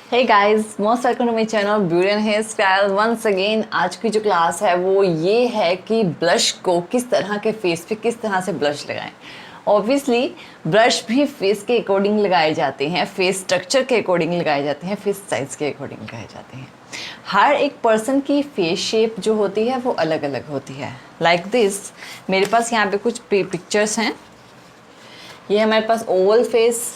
Hey guys, most welcome to my channel beauty and hair style once again. आज की जो class है वो ये है कि ब्लश को किस तरह के फेस पे किस तरह से ब्लश लगाएं। ऑब्वियसली ब्लश भी फेस के अकॉर्डिंग लगाए जाते हैं, फेस स्ट्रक्चर के अकॉर्डिंग लगाए जाते हैं, फेस साइज के अकॉर्डिंग लगाए जाते हैं। हर एक पर्सन की फेस शेप जो होती है वो अलग अलग होती है। लाइक दिस, मेरे पास यहाँ पे कुछ पिक्चर्स हैं। ये हमारे पास oval face,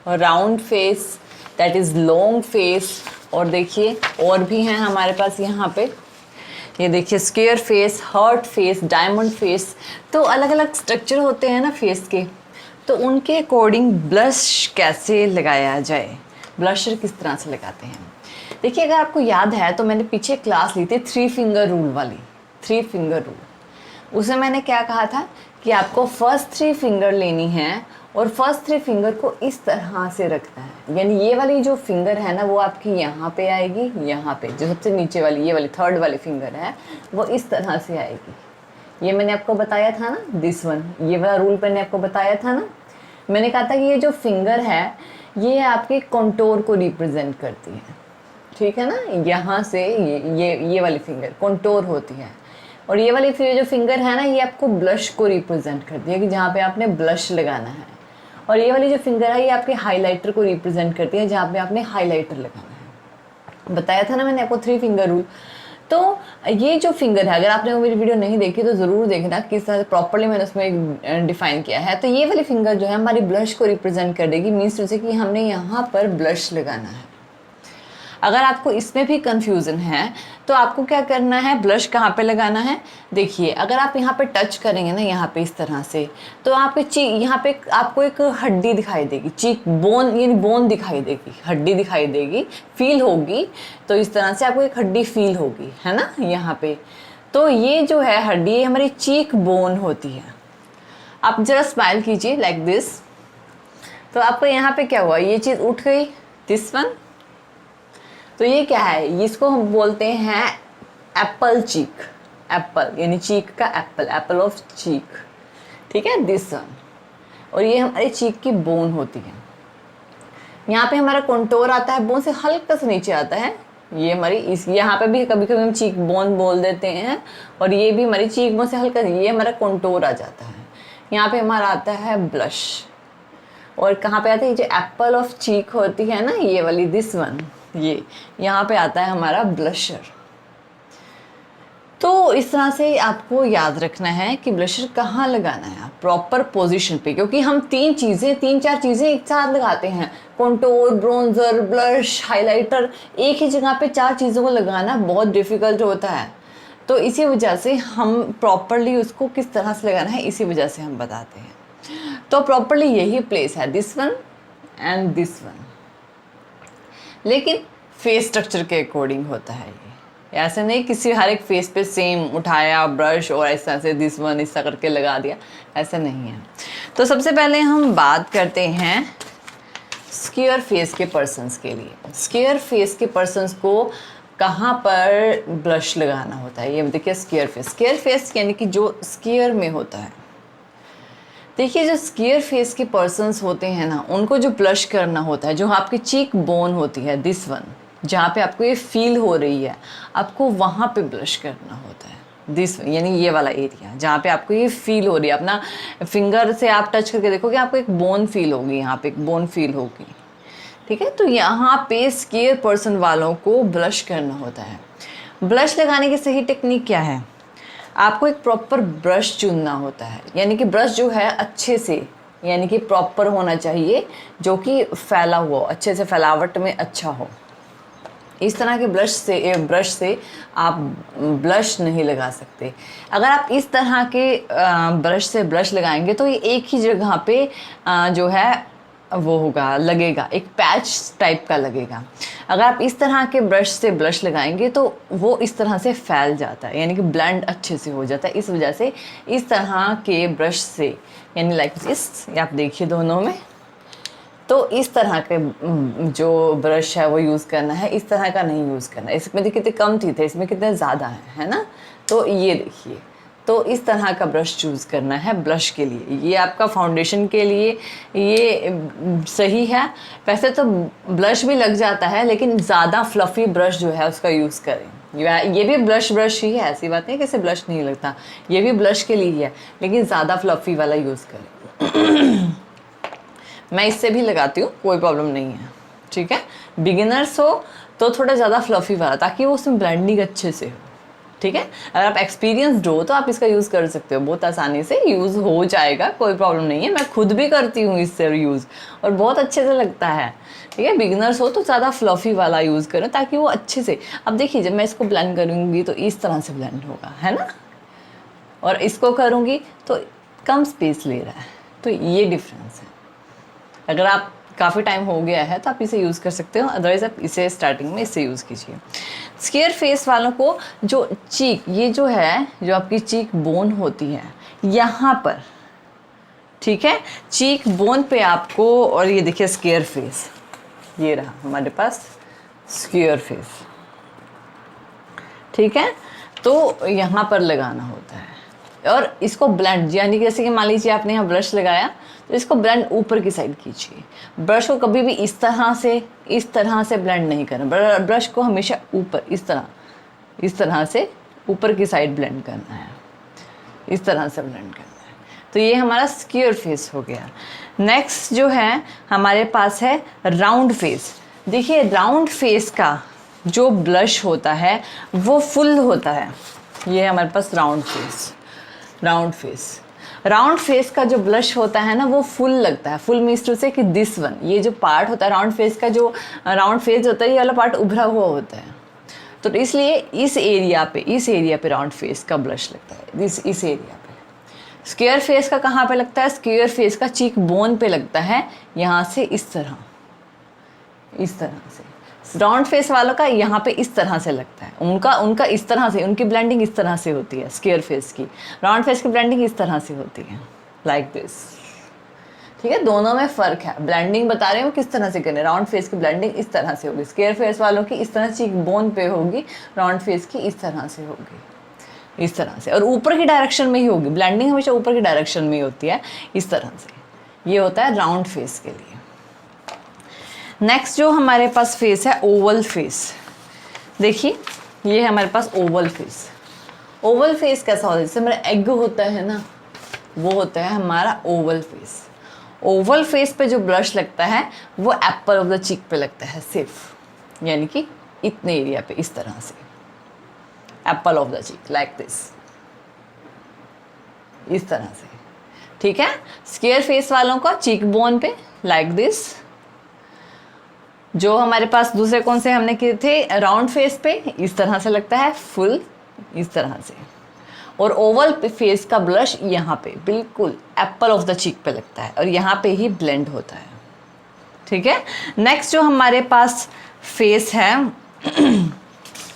round face, that is long face, और देखिए और भी हैं हमारे पास यहाँ पे। ये देखिए square face, heart face, diamond face. तो अलग अलग स्ट्रक्चर होते हैं ना फेस के, तो उनके अकॉर्डिंग ब्लश कैसे लगाया जाए, ब्लशर किस तरह से लगाते हैं। देखिए अगर आपको याद है तो मैंने पीछे क्लास ली थी 3 फिंगर रूल वाली। 3 फिंगर रूल, उसमें मैंने क्या कहा था कि आपको फर्स्ट 3 फिंगर लेनी है और फर्स्ट 3 फिंगर को इस तरह से रखना है। यानी ये वाली जो फिंगर है ना वो आपकी यहाँ पे आएगी, यहाँ पे जो सबसे नीचे वाली ये वाली थर्ड वाली फिंगर है वो इस तरह से आएगी। ये मैंने आपको बताया था ना, दिस वन, ये वाला रूल मैंने आपको बताया था ना। मैंने कहा था कि ये जो फिंगर है ये आपके कंटोर को रिप्रेजेंट करती है, ठीक है ना। यहाँ से ये वाली फिंगर कंटोर होती है, और ये वाली फिर जो फिंगर है ना ये आपको ब्लश को रिप्रेजेंट करती है कि जहाँ पे आपने ब्लश लगाना है। और ये वाली जो फिंगर है ये आपके हाइलाइटर को रिप्रेजेंट करती है जहाँ पे आपने हाइलाइटर लगाना है। बताया था ना मैंने आपको 3 फिंगर रूल। तो ये जो फिंगर है, अगर आपने वो मेरी वीडियो नहीं देखी तो ज़रूर देखना किस तरह से प्रॉपर्ली मैंने उसमें डिफाइन किया है। तो ये वाली फिंगर जो है हमारी ब्लश को रिप्रेजेंट कर देगी, मीन्स टू से कि हमने यहाँ पर ब्लश लगाना है। अगर आपको इसमें भी कंफ्यूजन है तो आपको क्या करना है, ब्लश कहाँ पे लगाना है। देखिए अगर आप यहाँ पे टच करेंगे ना, यहाँ पे इस तरह से, तो आपके चीक यहाँ पे आपको एक हड्डी दिखाई देगी, चीक बोन, यानी बोन दिखाई देगी, हड्डी दिखाई देगी, फील होगी। तो इस तरह से आपको एक हड्डी फील होगी, है ना, यहाँ पे। तो ये जो है हड्डी, ये हमारी चीक बोन होती है। आप जरा स्माइल कीजिए लाइक दिस, तो आपको यहाँ पे क्या हुआ, ये चीज़ उठ गई, दिस वन। तो ये क्या है, इसको हम बोलते हैं एप्पल चीक। एप्पल यानी चीक का एप्पल, एप्पल ऑफ चीक, ठीक है, दिस वन। और ये हमारे चीक की बोन होती है। यहाँ पे हमारा कंटोर आता है, बोन से हल्का सा नीचे आता है। ये हमारी इस यहाँ पे भी कभी कभी हम चीक बोन बोल देते हैं, और ये भी हमारी चीक बोन से हल्का, ये हमारा कंटोर आ जाता है। यहाँ पे हमारा आता है ब्लश, और कहाँ पे आता है, ये जो एप्पल ऑफ चीक होती है ना, ये वाली, दिस वन, ये यहाँ पे आता है हमारा ब्लशर। तो इस तरह से आपको याद रखना है कि ब्लशर कहाँ लगाना है, प्रॉपर पोजीशन पे, क्योंकि हम 3-4 चीज़ें एक साथ लगाते हैं। कंटूर, ब्रोंजर, ब्लश, हाइलाइटर, एक ही जगह पे 4 चीज़ों को लगाना बहुत डिफ़िकल्ट होता है। तो इसी वजह से हम प्रॉपरली उसको किस तरह से लगाना है, इसी वजह से हम बताते हैं। तो प्रॉपरली यही प्लेस है, this one and this one. लेकिन फेस स्ट्रक्चर के अकॉर्डिंग होता है ये, ऐसे नहीं किसी हर एक फेस पे सेम उठाया ब्रश और इस तरह से दिस वन इस तरह करके लगा दिया, ऐसा नहीं है। तो सबसे पहले हम बात करते हैं स्क्वायर फेस के पर्सन्स के लिए। स्क्वायर फेस के पर्सन्स को कहाँ पर ब्लश लगाना होता है, ये देखिए स्क्वायर फेस। स्क्वायर फेस यानी कि जो स्क्वायर में होता है। देखिए जो स्क्वायर फेस के पर्सन्स होते हैं ना, उनको जो ब्लश करना होता है, जो आपकी चीक बोन होती है, दिस वन, जहाँ पे आपको ये फील हो रही है, आपको वहाँ पे ब्लश करना होता है, दिस यानी ये वाला एरिया जहाँ पे आपको ये फील हो रही है। अपना फिंगर से आप टच करके देखोगे, आपको एक बोन फील होगी, यहाँ पे एक बोन फील होगी, ठीक है। तो यहाँ पे स्क्वायर पर्सन वालों को ब्लश करना होता है। ब्लश लगाने की सही टेक्निक क्या है, आपको एक प्रॉपर ब्रश चुनना होता है। यानी कि ब्रश जो है अच्छे से, यानी कि प्रॉपर होना चाहिए, जो कि फैला हुआ, अच्छे से फैलावट में अच्छा हो। इस तरह के ब्रश से आप ब्लश नहीं लगा सकते। अगर आप इस तरह के ब्रश से ब्लश लगाएंगे तो ये एक ही जगह पे जो है वो होगा, लगेगा, एक पैच टाइप का लगेगा। अगर आप इस तरह के ब्रश से ब्लश लगाएंगे तो वो इस तरह से फैल जाता है, यानी कि ब्लेंड अच्छे से हो जाता है। इस वजह से इस तरह के ब्रश से, यानी लाइक दिस, आप देखिए दोनों में, तो इस तरह के जो ब्रश है वो यूज़ करना है, इस तरह का नहीं यूज़ करना है। इसमें कितने कम टीथ है, इसमें कितने ज़्यादा है ना। तो ये देखिए, तो इस तरह का ब्रश चूज़ करना है ब्लश के लिए। ये आपका फाउंडेशन के लिए ये सही है। वैसे तो ब्लश भी लग जाता है, लेकिन ज़्यादा फ्लफ़ी ब्रश जो है उसका यूज़ करें। ये भी ब्रश ही है, ऐसी बात नहीं कि इसे ब्लश नहीं लगता, ये भी ब्लश के लिए ही है, लेकिन ज़्यादा फ्लफ़ी वाला यूज़ करें। मैं इससे भी लगाती हूँ, कोई प्रॉब्लम नहीं है, ठीक है। बिगिनर्स हो तो थोड़ा ज़्यादा फ्लफ़ी वाला, ताकि वो उसमें ब्लेंडिंग अच्छे से हो, ठीक है। अगर आप एक्सपीरियंस्ड हो तो आप इसका यूज़ कर सकते हो, बहुत आसानी से यूज़ हो जाएगा, कोई प्रॉब्लम नहीं है। मैं खुद भी करती हूँ इससे यूज़, और बहुत अच्छे से लगता है, ठीक है। बिगिनर्स हो तो ज़्यादा फ्लफ़ी वाला यूज़ करें, ताकि वो अच्छे से, अब देखिए जब मैं इसको ब्लेंड करूँगी तो इस तरह से ब्लेंड होगा, है ना, और इसको करूँगी तो कम स्पेस ले रहा है, तो ये डिफरेंस है। अगर आप काफ़ी टाइम हो गया है तो आप इसे यूज़ कर सकते हो, अदरवाइज़ आप इसे स्टार्टिंग में इससे यूज़ कीजिए। स्क्वेयर फेस वालों को जो चीक, ये जो है, जो आपकी चीक बोन होती है यहाँ पर, ठीक है, चीक बोन पे आपको, और ये देखिए स्क्वेयर फेस, ये रहा हमारे पास स्क्वेयर फेस, ठीक है। तो यहाँ पर लगाना होता है, और इसको ब्लेंड, यानी कि जैसे कि मान लीजिए आपने यहाँ ब्रश लगाया तो इसको ब्लेंड ऊपर की साइड कीजिए। ब्रश को कभी भी इस तरह से ब्लेंड नहीं करना, ब्रश को हमेशा ऊपर, इस तरह से ऊपर की साइड ब्लेंड करना है, इस तरह से ब्लेंड करना है। तो ये हमारा स्क्वेयर फेस हो गया। नेक्स्ट जो है हमारे पास है राउंड फेस। देखिए राउंड फेस का जो ब्लश होता है वो फुल होता है। ये हमारे पास राउंड फेस का जो ब्लश होता है ना वो फुल लगता है। फुल मीन्स टू से कि दिस वन, ये जो पार्ट होता है राउंड फेस का, जो राउंड फेस होता है ये वाला पार्ट उभरा हुआ होता है, तो इसलिए इस एरिया पे राउंड फेस का ब्लश लगता है, इस एरिया पे। स्क्वेयर फेस का कहाँ पे लगता है? स्क्वेयर फेस का चीक बोन पे लगता है, यहाँ से इस तरह से। राउंड फेस वालों का यहाँ पे इस तरह से लगता है, उनका इस तरह से, उनकी ब्लेंडिंग इस तरह से होती है स्क्वेयर फेस की। राउंड फेस की ब्लेंडिंग इस तरह से होती है, लाइक दिस, ठीक है। दोनों में फ़र्क है, ब्लेंडिंग बता रहे हो किस तरह से करें। राउंड फेस की ब्लेंडिंग इस तरह से होगी, स्क्वेयर फेस वालों की इस तरह चीक बोन पे होगी, राउंड फेस की इस तरह से होगी, इस तरह से, और ऊपर की डायरेक्शन में ही होगी। ब्लेंडिंग हमेशा ऊपर की डायरेक्शन में ही होती है, इस तरह से। ये होता है राउंड फेस के लिए। नेक्स्ट जो हमारे पास फेस है ओवल फेस। देखिए ये है हमारे पास ओवल फेस। ओवल फेस कैसा होता है? जैसे हमारा एग होता है ना, वो होता है हमारा ओवल फेस। ओवल फेस पे जो ब्लश लगता है वो एप्पल ऑफ द चीक पे लगता है सिर्फ, यानी कि इतने एरिया पे, इस तरह से Apple of the cheek, like this, इस तरह से, ठीक है। स्क्वेयर फेस वालों का चीक बोन पे लाइक दिस। जो हमारे पास दूसरे कौन से हमने किए थे, राउंड फेस पे इस तरह से लगता है फुल, इस तरह से। और ओवल फेस का ब्लश यहाँ पे बिल्कुल एप्पल ऑफ द चीक पे लगता है, और यहाँ पे ही ब्लेंड होता है, ठीक है। नेक्स्ट जो हमारे पास फेस है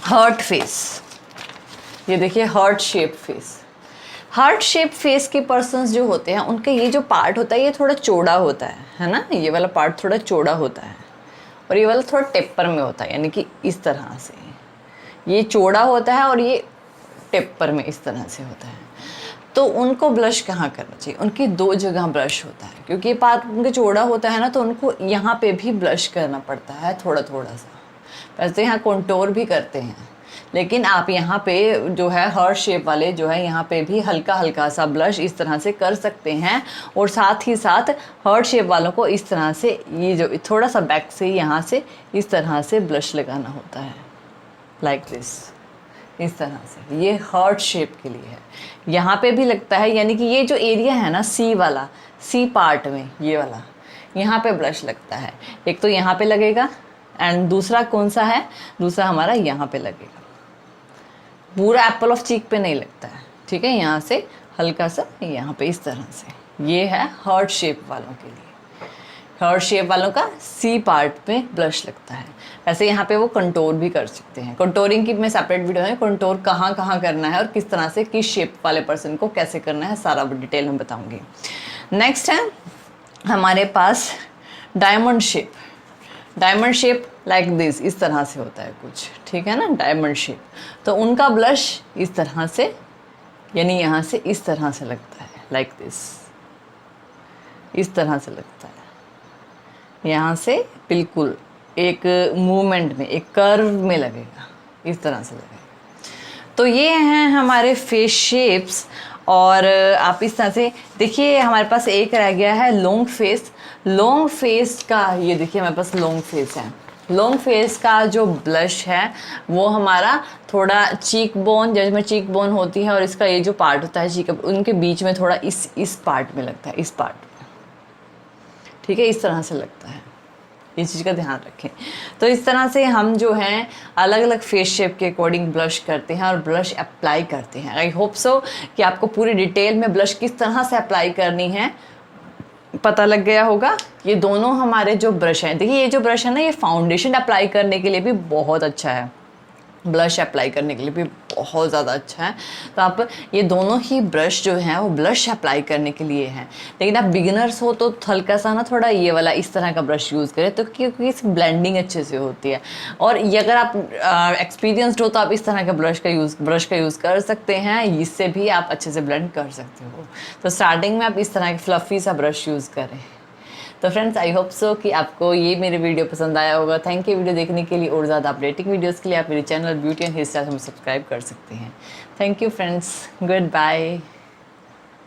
हार्ट फेस। ये देखिए heart shape face. Heart shape face के पर्सन्स जो होते हैं उनके ये जो पार्ट होता है ये थोड़ा चौड़ा होता है ना, ये वाला पार्ट थोड़ा चौड़ा होता है, और ये वाला थोड़ा टेपर में होता है, यानी कि इस तरह से ये चौड़ा होता है और ये टेपर में इस तरह से होता है। तो उनको ब्लश कहाँ करना चाहिए? उनकी दो जगह ब्लश होता है, क्योंकि ये पार्ट उनके चौड़ा होता है ना, तो उनको यहाँ पे भी ब्लश करना पड़ता है थोड़ा थोड़ा सा। वैसे यहाँ कंटूर भी करते हैं, लेकिन आप यहाँ पे जो है हार्ट शेप वाले जो है यहाँ पे भी हल्का हल्का सा ब्लश इस तरह से कर सकते हैं। और साथ ही साथ हार्ट शेप वालों को इस तरह से ये जो थोड़ा सा बैक से यहाँ से इस तरह से ब्लश लगाना होता है, लाइक दिस, इस तरह से। ये हार्ट शेप के लिए है, यहाँ पे भी लगता है, यानी कि ये जो एरिया है ना सी वाला, सी पार्ट में ये वाला, यहाँ पे ब्लश लगता है। एक तो यहाँ पे लगेगा, एंड दूसरा कौन सा है? दूसरा हमारा यहाँ पे लगेगा। पूरा एप्पल ऑफ चीक पे नहीं लगता है, ठीक है। यहाँ से हल्का सा यहाँ पे इस तरह से। ये है हार्ट शेप वालों के लिए। हार्ट शेप वालों का सी पार्ट में ब्लश लगता है। वैसे यहाँ पे वो कंटूर भी कर सकते हैं। कंटूरिंग की मैं सेपरेट वीडियो है, कंटूर कहाँ कहाँ करना है और किस तरह से किस शेप वाले पर्सन को कैसे करना है सारा डिटेल में बताऊँगी। नेक्स्ट है हमारे पास diamond shape. Diamond shape like this, इस तरह से होता है कुछ, ठीक है ना, डायमंड शेप। तो उनका ब्लश इस तरह से यानी यहाँ से इस तरह से लगता है, लाइक दिस, इस तरह से लगता है। यहाँ से बिल्कुल एक मूवमेंट में, एक कर्व में लगेगा, इस तरह से लगेगा। तो ये हैं हमारे फेस शेप्स। और आप इस तरह से देखिए, हमारे पास एक रह गया है लॉन्ग फेस। लॉन्ग फेस का ये देखिए, हमारे पास लॉन्ग फेस है। लॉन्ग फेस का जो ब्लश है वो हमारा थोड़ा चीक बोन, जिसमें चीक बोन होती है और इसका ये जो पार्ट होता है चीक, उनके बीच में थोड़ा इस पार्ट में लगता है, इस पार्ट में, ठीक है, इस तरह से लगता है। इस चीज़ का ध्यान रखें। तो इस तरह से हम जो हैं अलग अलग फेस शेप के अकॉर्डिंग ब्लश करते हैं और ब्लश अप्लाई करते हैं। आई होप सो कि आपको पूरी डिटेल में ब्लश किस तरह से अप्लाई करनी है पता लग गया होगा। ये दोनों हमारे जो ब्रश हैं, देखिए ये जो ब्रश है ना, ये फाउंडेशन अप्लाई करने के लिए भी बहुत अच्छा है, ब्लश अप्लाई करने के लिए भी बहुत ज़्यादा अच्छा है। तो आप ये दोनों ही ब्रश जो हैं वो ब्लश अप्लाई करने के लिए हैं। लेकिन आप बिगिनर्स हो तो हल्का सा ना थोड़ा ये वाला इस तरह का ब्रश यूज़ करें, तो क्योंकि इस ब्लेंडिंग अच्छे से होती है। और ये अगर आप एक्सपीरियंसड हो तो आप इस तरह का ब्रश का यूज़ कर सकते हैं, इससे भी आप अच्छे से ब्लेंड कर सकते हो। तो स्टार्टिंग में आप इस तरह के फ्लफ़ी सा ब्रश यूज़ करें। तो फ्रेंड्स, आई होप सो कि आपको ये मेरे वीडियो पसंद आया होगा। थैंक यू वीडियो देखने के लिए। और ज़्यादा अपडेटिंग वीडियोस के लिए आप मेरे channel beauty and hair style में सब्सक्राइब कर सकते हैं। Thank you friends, good bye.